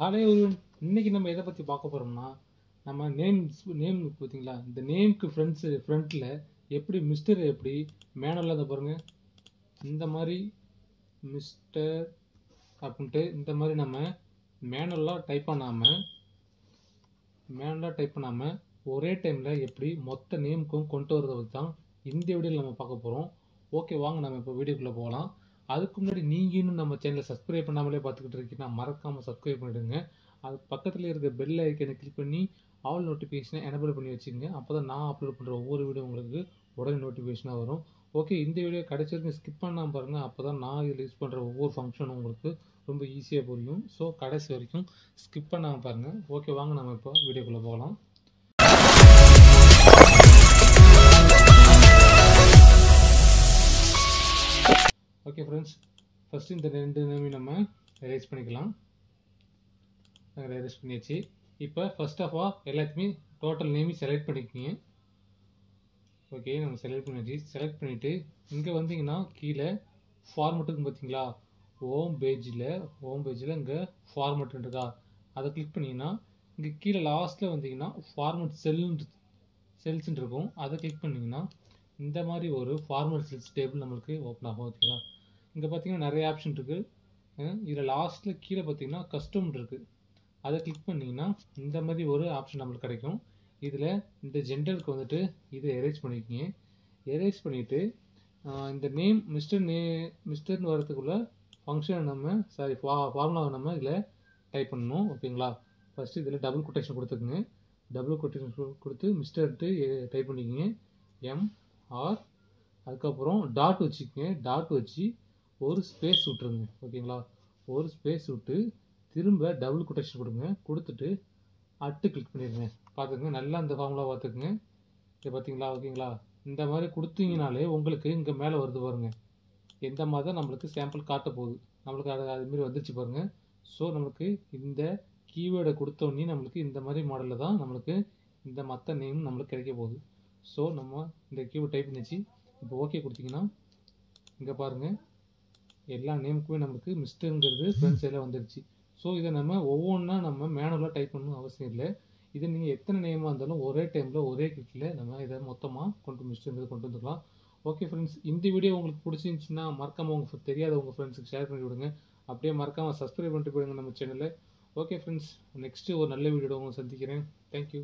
ஹாலே ஒருவன் இன்னைக்கு நம்ம எதை பற்றி பார்க்க போகிறோம்னா நம்ம நேம் பார்த்தீங்களா, இந்த நேம்க்கு ஃப்ரண்ட்டில் எப்படி மிஸ்டர் எப்படி மேனுவலாக அதை பாருங்கள், இந்த மாதிரி மிஸ்டர் அப்படின்ட்டு இந்த மாதிரி நம்ம மேனுவலாக டைப் பண்ணாமல் ஒரே டைமில் எப்படி மொத்த நேமுக்கும் கொண்டு வரதை பற்றி தான் இந்த வீடியோவில் நம்ம பார்க்க போகிறோம். ஓகே, வாங்க நம்ம இப்போ வீடியோக்குள்ளே போகலாம். அதுக்கு முன்னாடி நீங்கள் இன்னும் நம்ம சேனலை சப்ஸ்கிரைப் பண்ணாமலே பார்த்துக்கிட்டு இருக்கீங்கன்னா மறக்காமல் சப்ஸ்கிரைப் பண்ணிவிடுங்க. அது பக்கத்தில் இருக்க பெல் ஐக்கனை கிளிக் பண்ணி ஆல் நோட்டிஃபிகேஷனை எனேபிள் பண்ணி வச்சுக்கோங்க. அப்போ தான் நான் அப்லோட் பண்ணுற ஒவ்வொரு வீடியோ உங்களுக்கு உடனே நோட்டிஃபிகேஷனாக வரும். ஓகே, இந்த வீடியோ கடைசி வரைக்கும் ஸ்கிப் பண்ணாமல் பாருங்கள். அப்போ தான் நான் இதில் யூஸ் பண்ணுற ஒவ்வொரு ஃபங்க்ஷனும் உங்களுக்கு ரொம்ப ஈஸியாக புரியும். ஸோ கடைசி வரைக்கும் ஸ்கிப் பண்ணாமல் பாருங்கள். ஓகே, வாங்க நம்ம இப்போ வீடியோக்குள்ளே போகலாம். ஓகே ஃப்ரெண்ட்ஸ், ஃபஸ்ட்டு இந்த ரெண்டு நேமையும் நம்ம எரேஸ் பண்ணிக்கலாம். நாங்கள் எரேஸ் பண்ணியாச்சு. இப்போ ஃபர்ஸ்ட் ஆஃப் ஆல் எல்லாத்தையுமே டோட்டல் நேமையும் செலக்ட் பண்ணிக்கோங்க. ஓகே, நம்ம செலக்ட் பண்ணியாச்சு. செலக்ட் பண்ணிவிட்டு இங்கே வந்தீங்கன்னா கீழே ஃபார்மெட்டுன்னு பார்த்தீங்களா, ஹோம் பேஜில் இங்கே ஃபார்மெட் இருக்கா, அதை கிளிக் பண்ணிங்கன்னா இங்கே கீழே லாஸ்ட்டில் வந்தீங்கன்னா ஃபார்மெட் செல்ஸ்ன்னு இருக்கும். அதை கிளிக் பண்ணிங்கன்னா இந்த மாதிரி ஒரு ஃபார்மெட் செல்ஸ் டேபிள் நம்மளுக்கு ஓப்பன் ஆகும். ஓகேங்களா, இங்கே பார்த்தீங்கன்னா நிறைய ஆப்ஷன் இருக்குது. இதில் லாஸ்ட்டில் கீழே பார்த்தீங்கன்னா கஸ்டம் இருக்குது. அதை கிளிக் பண்ணிங்கன்னா இந்த மாதிரி ஒரு ஆப்ஷன் நம்மளுக்கு கிடைக்கும். இதில் இந்த ஜெண்டருக்கு வந்துட்டு இதை எரேஸ் பண்ணிக்கோங்க. எரேஸ் பண்ணிவிட்டு இந்த நேம் மிஸ்டர்னு வரதுக்குள்ள ஃபங்க்ஷனை ஃபார்முலாவை நம்ம இதில் டைப் பண்ணணும். ஓகேங்களா, ஃபஸ்ட்டு இதில் டபுள் கொட்டேஷன் கொடுத்துக்குங்க. டபுள் கொட்டேஷன் கொடுத்து மிஸ்டர்ட்டு டைப் பண்ணிக்கோங்க. MR அதுக்கப்புறம் டாட் வச்சுக்கோங்க. டாட் வச்சு ஒரு ஸ்பேஸ் விட்டுருங்க. ஓகேங்களா, ஒரு ஸ்பேஸ் விட்டு திரும்ப டபுள் கொட்டேஷன் கொடுங்க. கொடுத்துட்டு அட்டு கிளிக் பண்ணிடுங்க. பார்த்துக்குங்க, நல்லா இந்த ஃபார்முலா பார்த்துக்குங்க. இது பார்த்தீங்களா? ஓகேங்களா, இந்த மாதிரி கொடுத்தீங்கனாலே உங்களுக்கு இங்கே மேலே வருது பாருங்கள். எந்த மாதிரி தான் நம்மளுக்கு சாம்பிள் காட்ட போகுது. நம்மளுக்கு அதுமாரி வந்துருச்சு பாருங்கள். ஸோ நம்மளுக்கு இந்த கீவேர்டை கொடுத்தோன்னே நம்மளுக்கு இந்த மாதிரி மாடலில் தான் நம்மளுக்கு இந்த மற்ற நேம் நம்மளுக்கு கிடைக்க போகுது. ஸோ நம்ம இந்த கீவேர்ட் டைப் பண்ணிச்சு. இப்போ ஓகே கொடுத்தீங்கன்னா இங்கே பாருங்கள், எல்லா நேமுக்குமே நம்மளுக்கு மிஸ்டருங்கிறது ஃப்ரண்ட் சைடில் வந்துடுச்சு. ஸோ இதை நம்ம ஒவ்வொன்றா நம்ம மேனுவலாக டைப் பண்ணணும் அவசியம் இல்லை. இதை நீங்கள் எத்தனை நேமாக இருந்தாலும் ஒரே டைமில் ஒரே கிளிக்கில் நம்ம இதை மொத்தமாக மிஸ்டருங்கிறது கொண்டு வந்துக்கலாம். ஓகே ஃப்ரெண்ட்ஸ், இந்த வீடியோ உங்களுக்கு பிடிச்சிருந்துச்சின்னா மறக்காமல் உங்கள் தெரியாத உங்கள் ஃப்ரெண்ட்ஸுக்கு ஷேர் பண்ணி விடுங்க. அப்படியே மறக்காமல் சப்ஸ்கிரைப் பண்ணிட்டு போயிடுங்க நம்ம சேனலில். ஓகே ஃப்ரெண்ட்ஸ், நெக்ஸ்ட்டு ஒரு நல்ல வீடியோட உங்களை சந்திக்கிறேன். தேங்க்யூ.